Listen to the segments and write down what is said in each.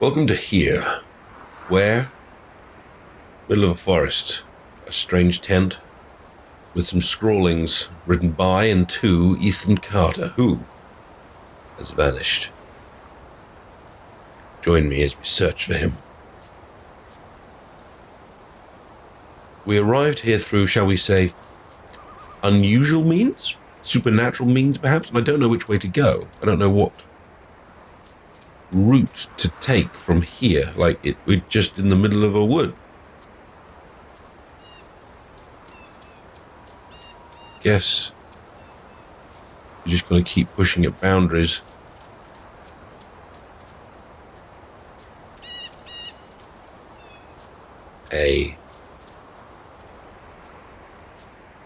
Welcome to here. Where? Middle of a forest. A strange tent with some scrawlings written by and to Ethan Carter, who has vanished. Join me as we search for him. We arrived here through, shall we say, unusual means? Supernatural means, perhaps? And I don't know which way to go. I don't know what route to take from here. We're just in the middle of a wood. Guess you're just going to keep pushing at boundaries. A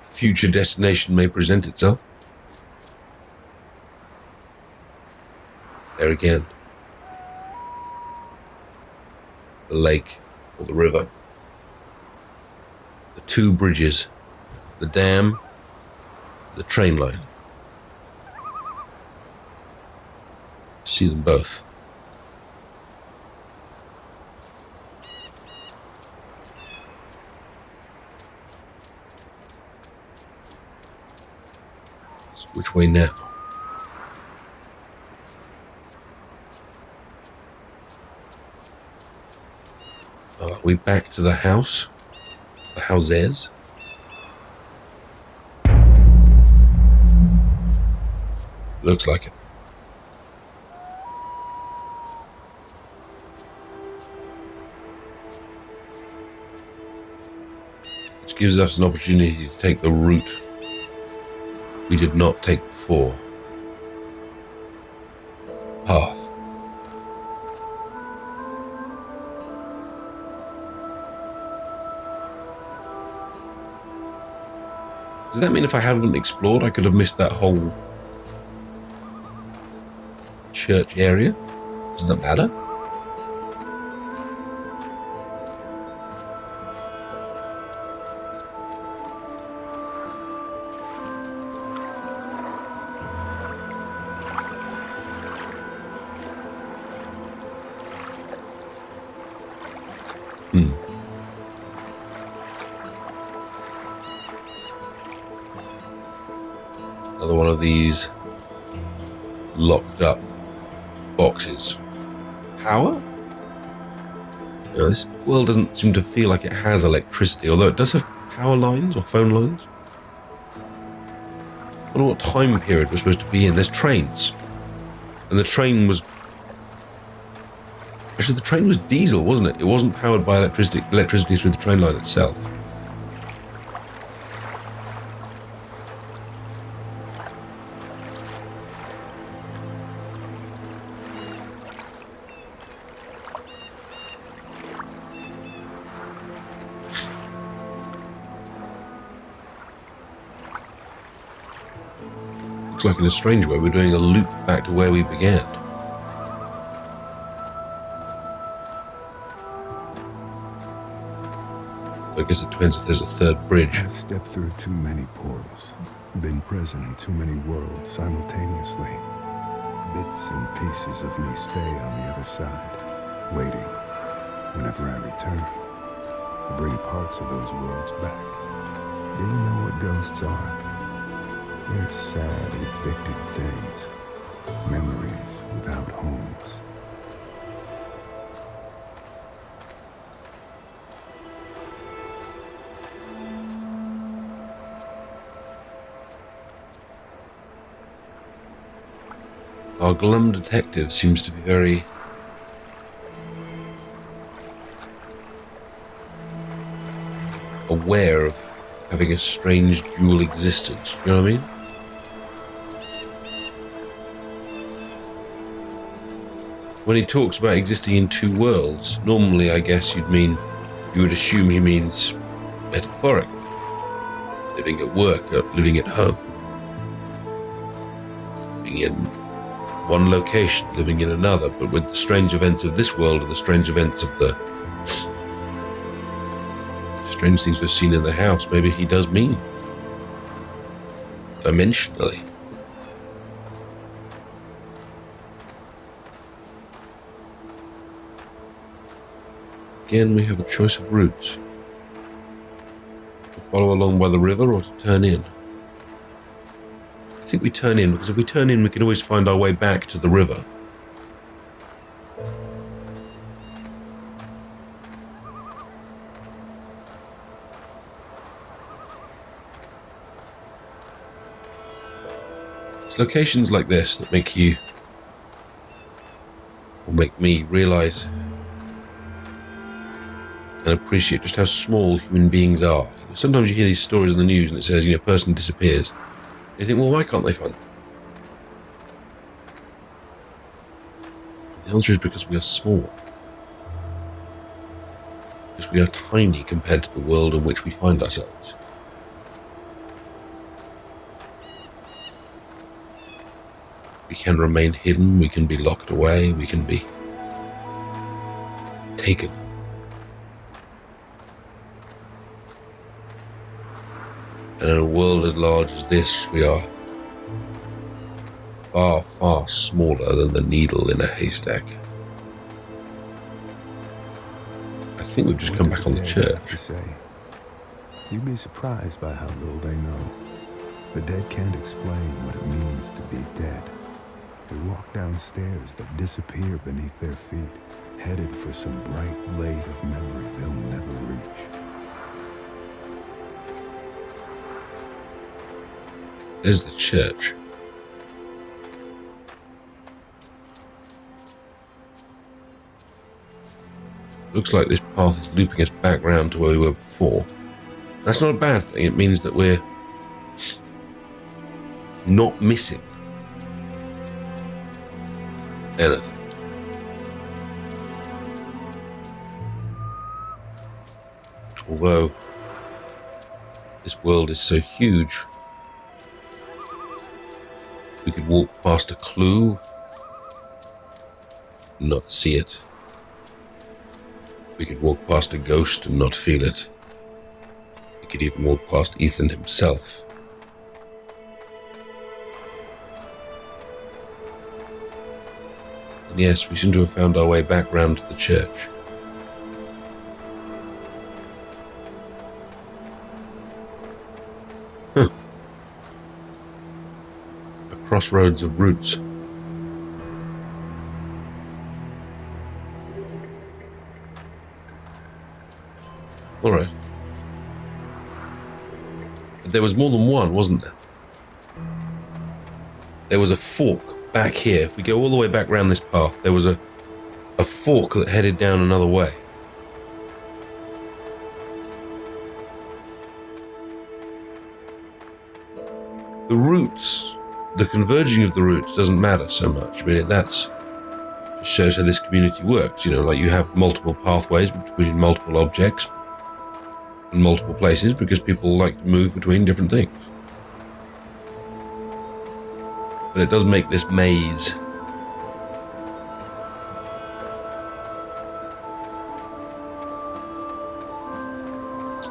future destination may present itself. There again. The lake or the river. The two bridges. The dam. The train line. See them both. So which way now? Are we back to the house? The houses? Looks like it. Which gives us an opportunity to take the route we did not take before. Path. Does that mean if I haven't explored, I could have missed that whole church area? Does that matter? Another one of these locked up boxes. Power? This world doesn't seem to feel like it has electricity, although it does have power lines or phone lines. I wonder what time period we're supposed to be in. There's trains. And the train was... Actually, the train was diesel, wasn't it? It wasn't powered by electricity through the train line itself. Looks like in a strange way we're doing a loop back to where we began. I guess it depends if there's a third bridge. I've stepped through too many portals, been present in too many worlds simultaneously. Bits and pieces of me stay on the other side, waiting whenever I return to bring parts of those worlds back. Do you know what ghosts are? They're sad, evicted things, memories without homes. Our glum detective seems to be very aware of having a strange dual existence. You know what I mean? When he talks about existing in two worlds, normally I guess you would assume he means metaphorically. Living at work or living at home. Living in one location, living in another, but with the strange events of this world and the strange events of the strange things we've seen in the house, maybe he does mean dimensionally. Again, we have a choice of routes. To follow along by the river or to turn in. I think we turn in, because if we turn in, we can always find our way back to the river. It's locations like this that make you, or make me, realise and appreciate just how small human beings are. Sometimes you hear these stories on the news and it says, a person disappears. And you think, well, why can't they find them? The answer is because we are small. Because we are tiny compared to the world in which we find ourselves. We can remain hidden, we can be locked away, we can be taken. And in a world as large as this, we are far, far smaller than the needle in a haystack. I think we've just come back on the church. You'd be surprised by how little they know. The dead can't explain what it means to be dead. They walk down stairs that disappear beneath their feet, headed for some bright blade of memory they'll never reach. There's the church. Looks like this path is looping us back round to where we were before. That's not a bad thing. It means that we're not missing anything. Although this world is so huge, we could walk past a clue and not see it. We could walk past a ghost and not feel it. We could even walk past Ethan himself. And yes, we seem to have found our way back round to the church. Huh. A crossroads of routes. Alright. There was more than one, wasn't there? There was a fork back here. If we go all the way back round this path, there was a fork that headed down another way. The routes, the converging of the routes doesn't matter so much. I mean, that's just shows how this community works. Like you have multiple pathways between multiple objects in multiple places because people like to move between different things. But it does make this maze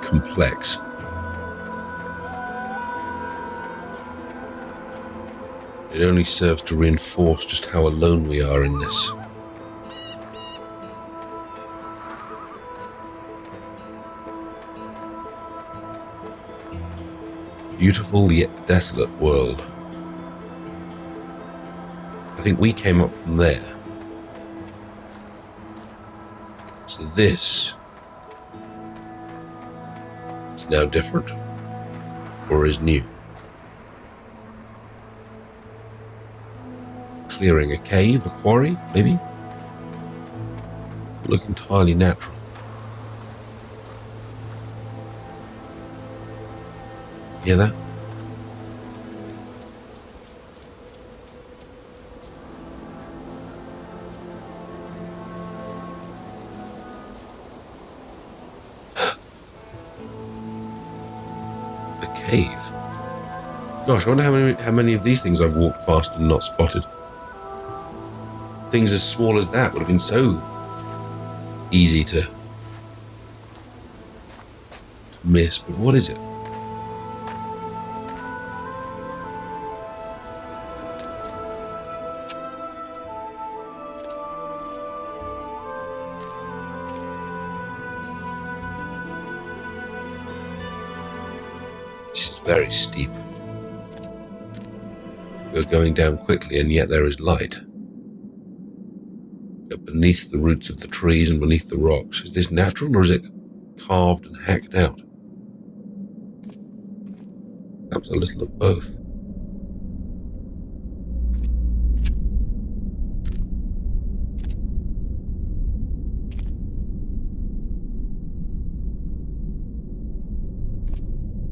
complex. It only serves to reinforce just how alone we are in this. Beautiful yet desolate world. I think we came up from there. So this is now different, or is new. Clearing a cave, a quarry, maybe? Look entirely natural. Hear that? A cave. Gosh, I wonder how many of these things I've walked past and not spotted. Things as small as that would have been so easy to miss, but what is it? very steep. You're going down quickly, and yet there is light. You're beneath the roots of the trees and beneath the rocks. Is this natural, or is it carved and hacked out? Perhaps a little of both.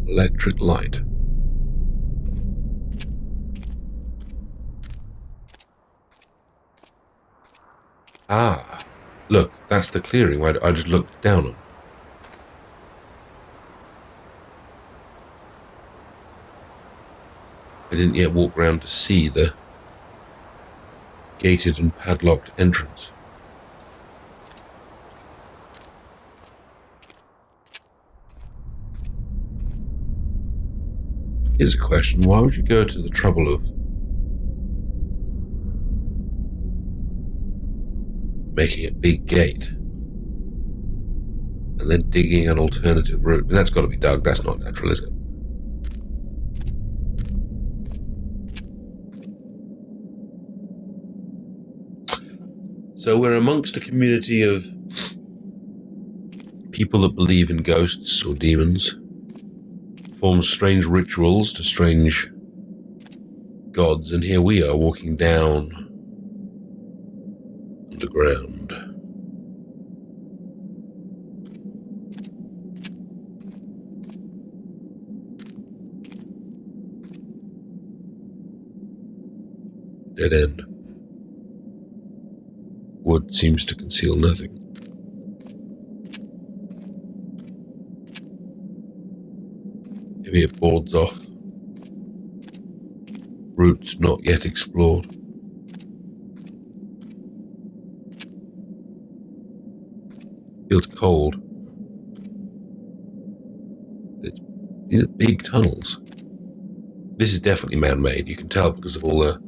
Electric light. Ah, look, that's the clearing I just looked down on. I didn't yet walk round to see the gated and padlocked entrance. Here's a question. Why would you go to the trouble of making a big gate and then digging an alternative route? I mean, that's got to be dug. That's not natural, is it? So we're amongst a community of people that believe in ghosts or demons, form strange rituals to strange gods, and here we are walking down underground. Dead end. Wood seems to conceal nothing. Maybe it boards off. Routes not yet explored. Feels cold. These are big tunnels. This is definitely man-made. You can tell because of all the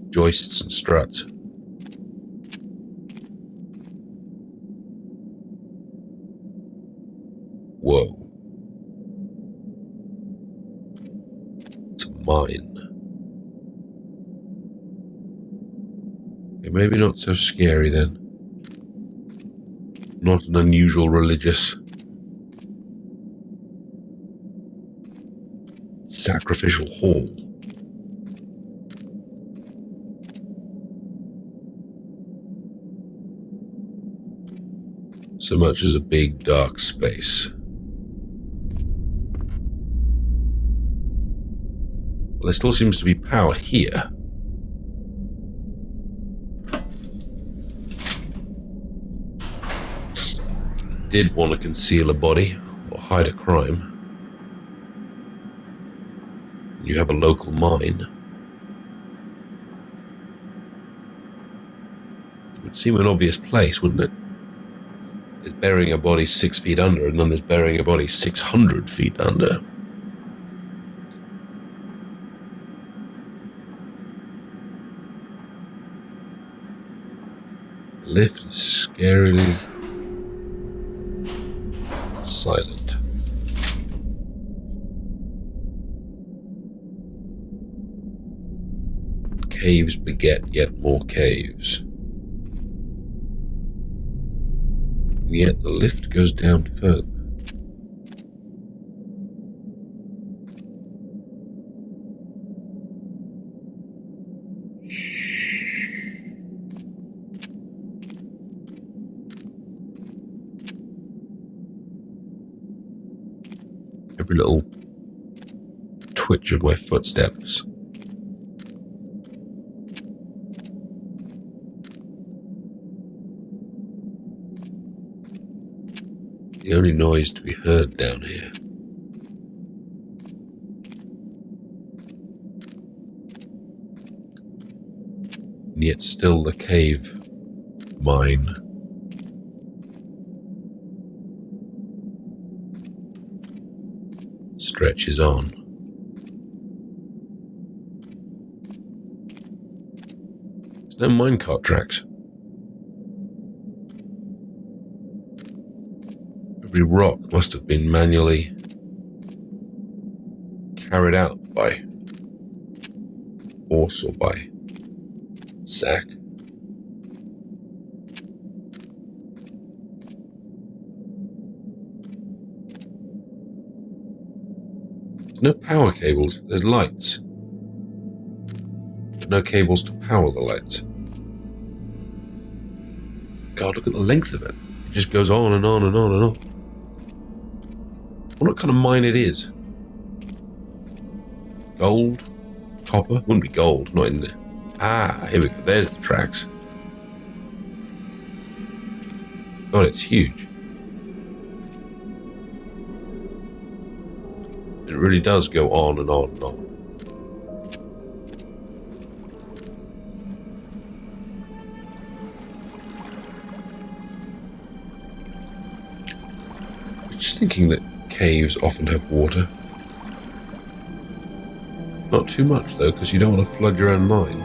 joists and struts. Whoa. It's a mine. Okay, maybe not so scary then. Not an unusual religious sacrificial hall. So much as a big dark space. Well, there still seems to be power here. Did want to conceal a body or hide a crime. You have a local mine. It would seem an obvious place, wouldn't it? There's burying a body 6 feet under, and then there's burying a body 600 feet under. The lift is scarily silent. Caves beget yet more caves. And yet the lift goes down further. Every little twitch of my footsteps. The only noise to be heard down here. And yet still the cave mine. Stretches on. There's no minecart tracks. Every rock must have been manually carried out by horse or by sack. There's no power cables, there's lights. But no cables to power the lights. God, look at the length of it. It just goes on and on and on and on. I wonder what kind of mine it is. Gold? Copper? Wouldn't be gold, not in there. Ah, here we go. There's the tracks. God, it's huge. It really does go on and on and on. Just thinking that caves often have water. Not too much though, because you don't want to flood your own mine.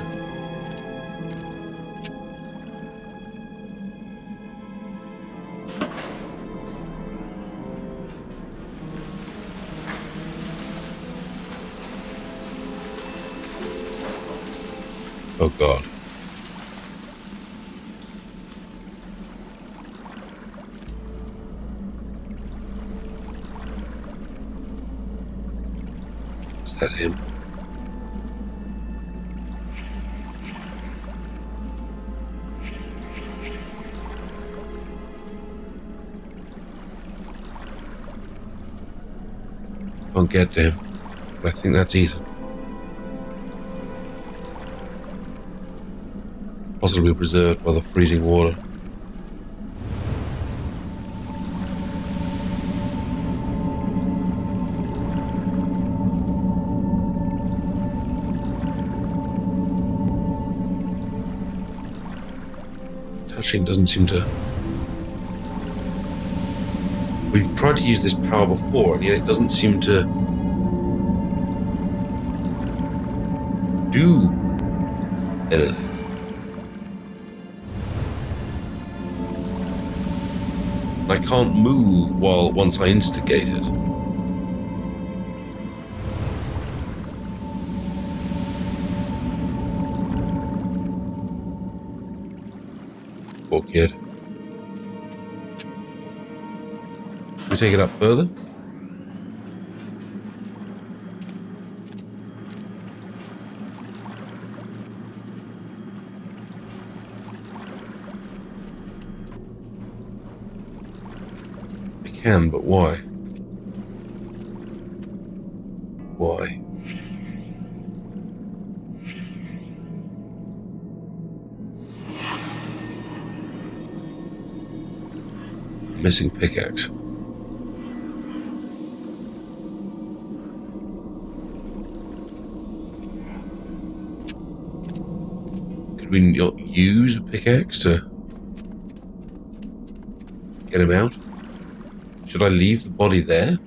Oh God. Is that him? Can't get to him, but I think that's Ethan. Possibly preserved by the freezing water. Touching doesn't seem to... We've tried to use this power before, and yet it doesn't seem to do anything. I can't move once I instigate it. Poor kid. Can we take it up further? Can, but why? Why? Missing pickaxe. Could we not use a pickaxe to get him out? Should I leave the body there?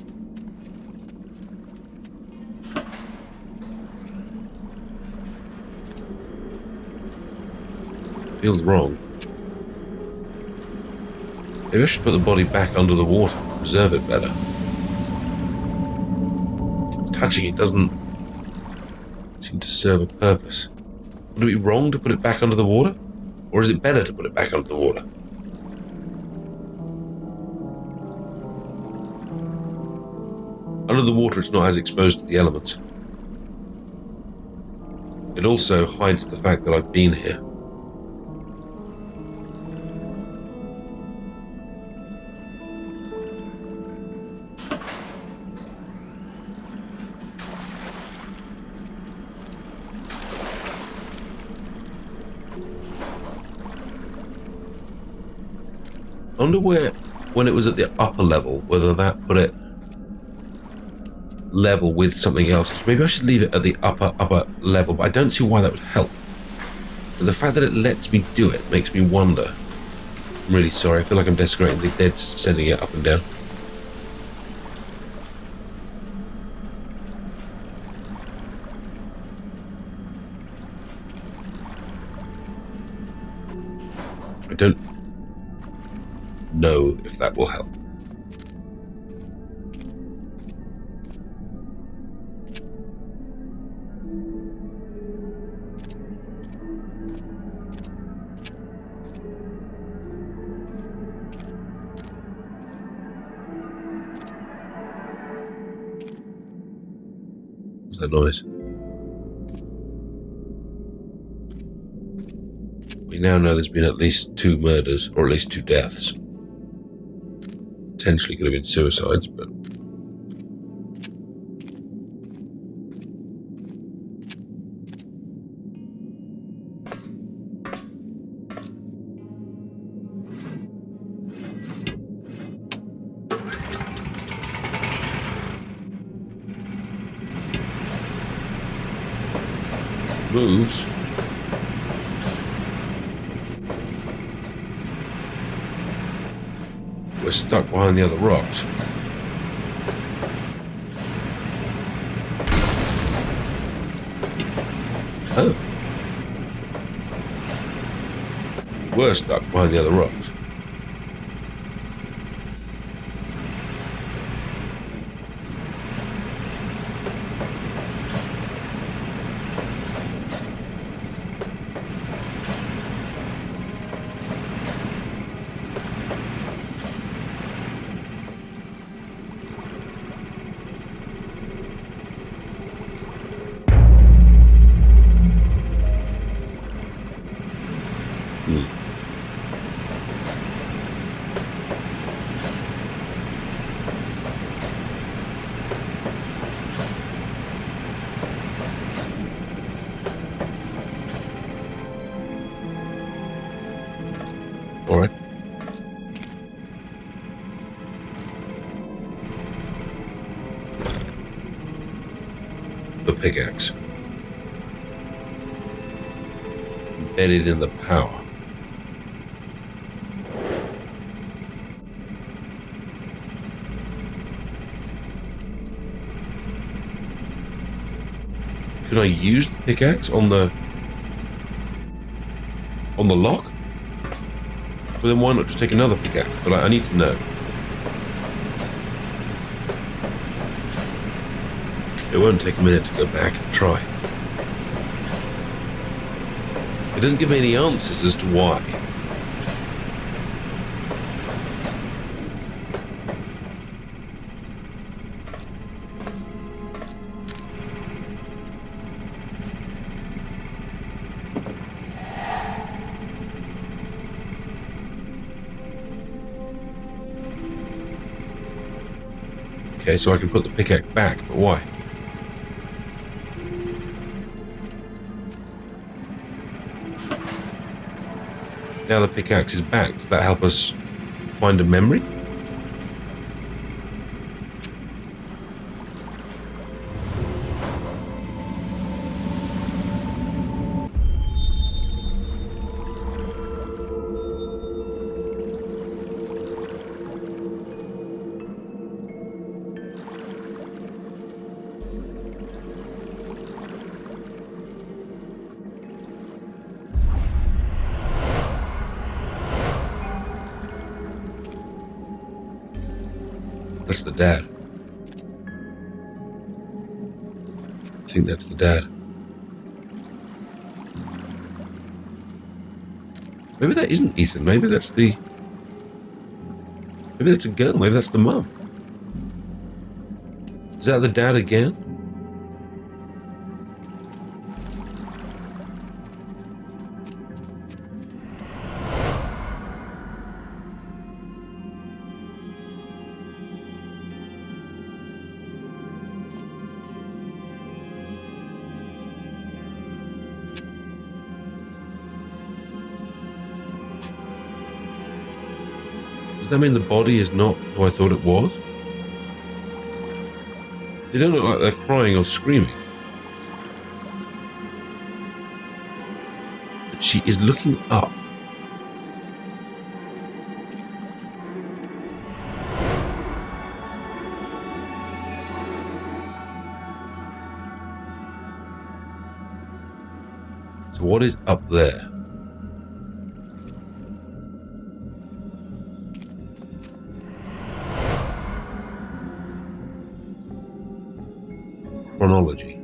Feels wrong. Maybe I should put the body back under the water, preserve it better. Touching it doesn't seem to serve a purpose. Would it be wrong to put it back under the water? Or is it better to put it back under the water? Under the water, it's not as exposed to the elements. It also hides the fact that I've been here. I wonder when it was at the upper level, whether that put it level with something else. Maybe I should leave it at the upper level, but I don't see why that would help. But the fact that it lets me do it makes me wonder. I'm really sorry, I feel like I'm desecrating the dead, sending it up and down. I don't know if that will help. What's that noise? We now know there's been at least 2 murders, or at least 2 deaths. Potentially could have been suicides, but... moves. We're stuck behind the other rocks. Oh. We're stuck behind the other rocks. Alright. The pickaxe. Embedded in the power. Can I use the pickaxe on the lock? Well, then why not just take another pickaxe? But I need to know. It won't take a minute to go back and try. It doesn't give me any answers as to why. Okay, so I can put the pickaxe back, but why? Now the pickaxe is back. Does that help us find a memory? That's the dad. I think that's the dad. Maybe that isn't Ethan. Maybe that's a girl. Maybe that's the mum. Is that the dad again? Does that mean the body is not who I thought it was? They don't look like they're crying or screaming. But she is looking up. So what is up there? Chronology.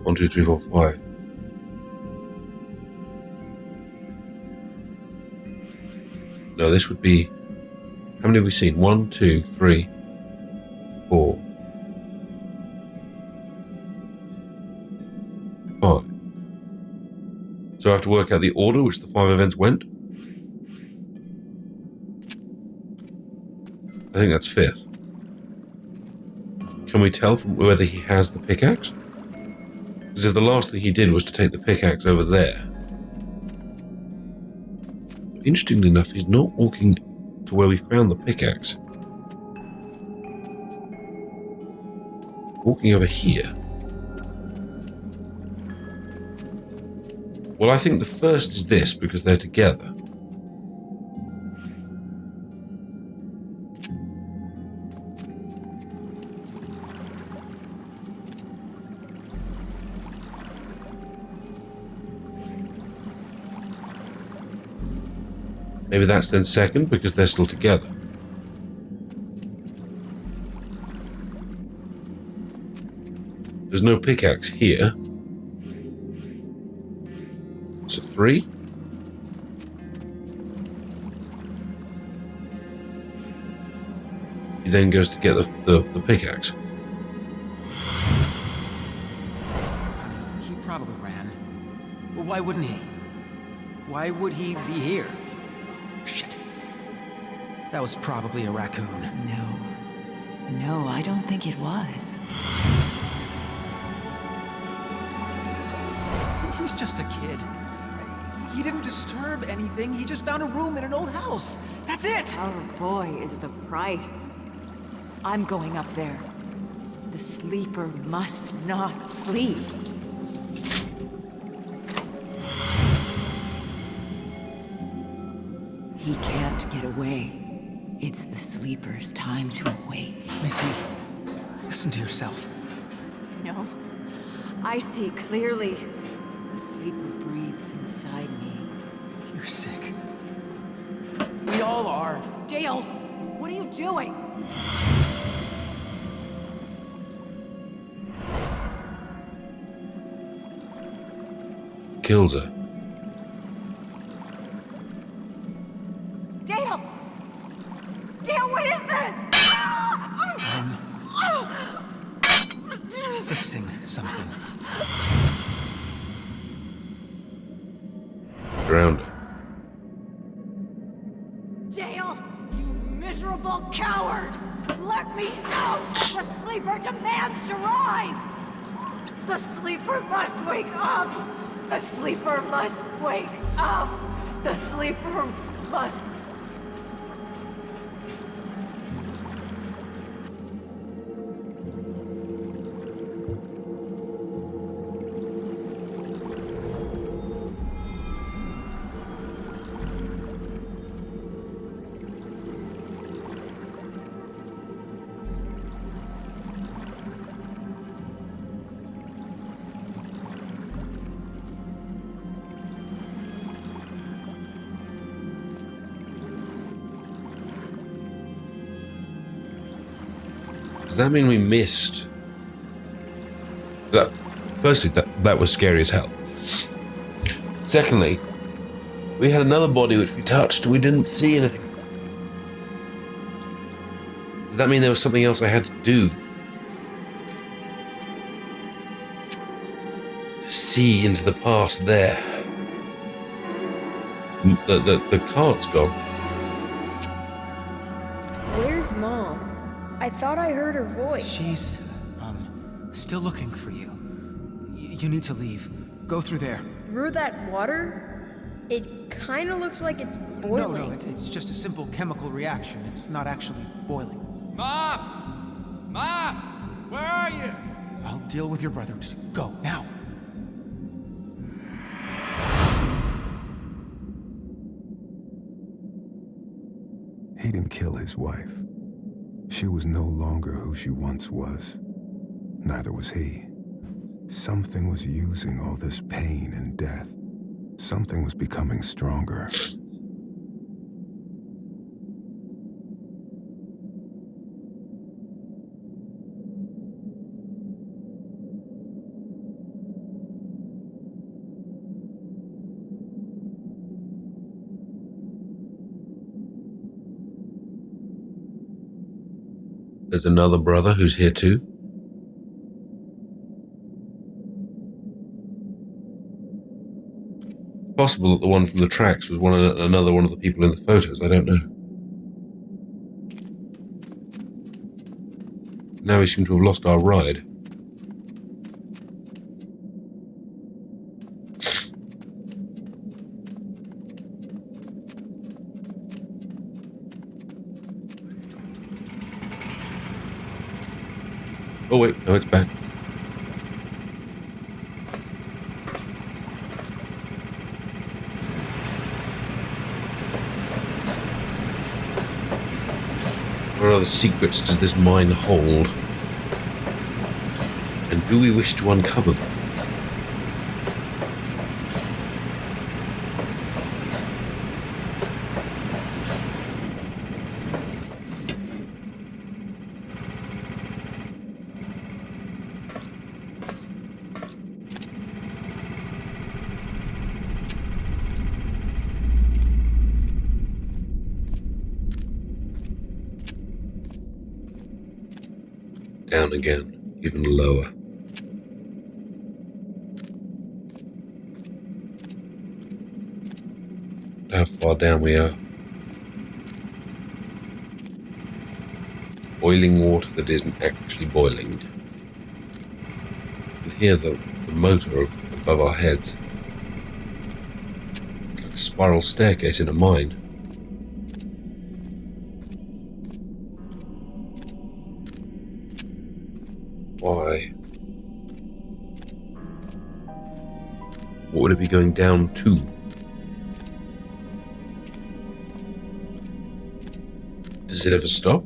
1, 2, 3, 4, 5. No, this would be... How many have we seen? 1, 2, 3, 4, 5. So I have to work out the order which the 5 events went. I think that's 5th. Can we tell from whether he has the pickaxe? Because if the last thing he did was to take the pickaxe over there. Interestingly enough, he's not walking to where we found the pickaxe. Walking over here. Well, I think the first is this, because they're together. Maybe that's then second, because they're still together. There's no pickaxe here. So 3. He then goes to get the pickaxe. He probably ran. Well, why wouldn't he? Why would he be here? Shit. That was probably a raccoon. No, I don't think it was. He's just a kid. He didn't disturb anything. He just found a room in an old house. That's it! Our boy is the price. I'm going up there. The sleeper must not sleep. He can't get away. It's the sleeper's time to awake. Missy, listen to yourself. No, I see clearly. The sleeper breathes inside me. You're sick. We all are. Dale, what are you doing? Kills her. Dale! Dale, what is this? Fixing something. Drowned her. Dale, you miserable coward! Let me out! The sleeper demands to rise! The sleeper must wake up! The sleeper must wake up! The sleeper must... Does that mean we missed? That, firstly, that was scary as hell. Secondly, we had another body which we touched and we didn't see anything. Does that mean there was something else I had to do? To see into the past there. The cart's gone. Where's Mom? I thought I heard her voice. She's, still looking for you. You need to leave. Go through there. Through that water? It kinda looks like it's boiling. No, it's just a simple chemical reaction. It's not actually boiling. Mom! Mom! Where are you? I'll deal with your brother. Just go, now. He didn't kill his wife. She was no longer who she once was. Neither was he. Something was using all this pain and death. Something was becoming stronger. There's another brother who's here too. Possible that the one from the tracks was another one of the people in the photos. I don't know. Now we seem to have lost our ride. Oh wait, no, it's back. What other secrets does this mine hold? And do we wish to uncover them? Down again, even lower. How far down we are. Boiling water that isn't actually boiling. You can hear the motor above our heads. It's like a spiral staircase in a mine. Why? What would it be going down to? Does it ever stop?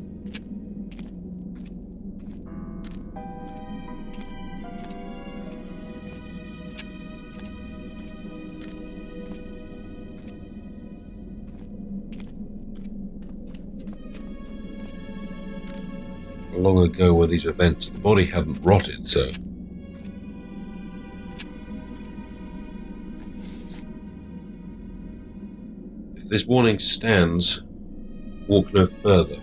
Long ago were these events. The body hadn't rotted, so... If this warning stands, walk no further.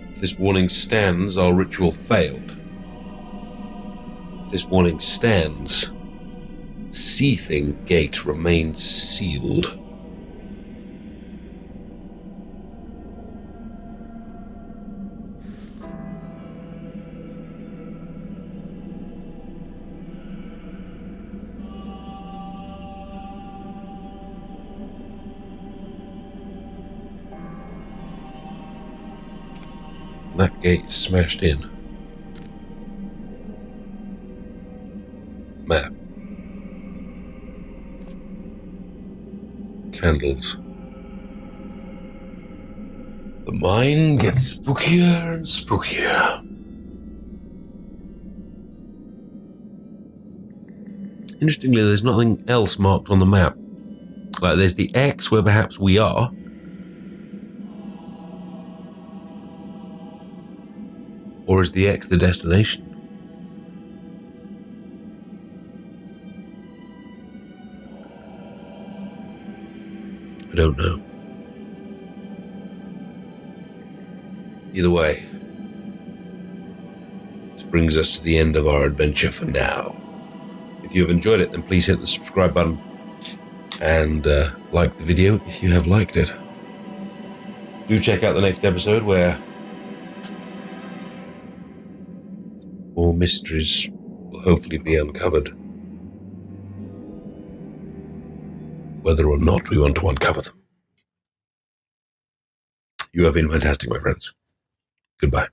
If this warning stands, our ritual failed. If this warning stands, the seething gate remains sealed. That gate smashed in. Map. Candles. The mine gets spookier and spookier. Interestingly, there's nothing else marked on the map. Like, there's the X where perhaps we are. Or is the X the destination? I don't know. Either way, this brings us to the end of our adventure for now. If you have enjoyed it, then please hit the subscribe button and like the video if you have liked it. Do check out the next episode where more mysteries will hopefully be uncovered, whether or not we want to uncover them. You have been fantastic, my friends. Goodbye.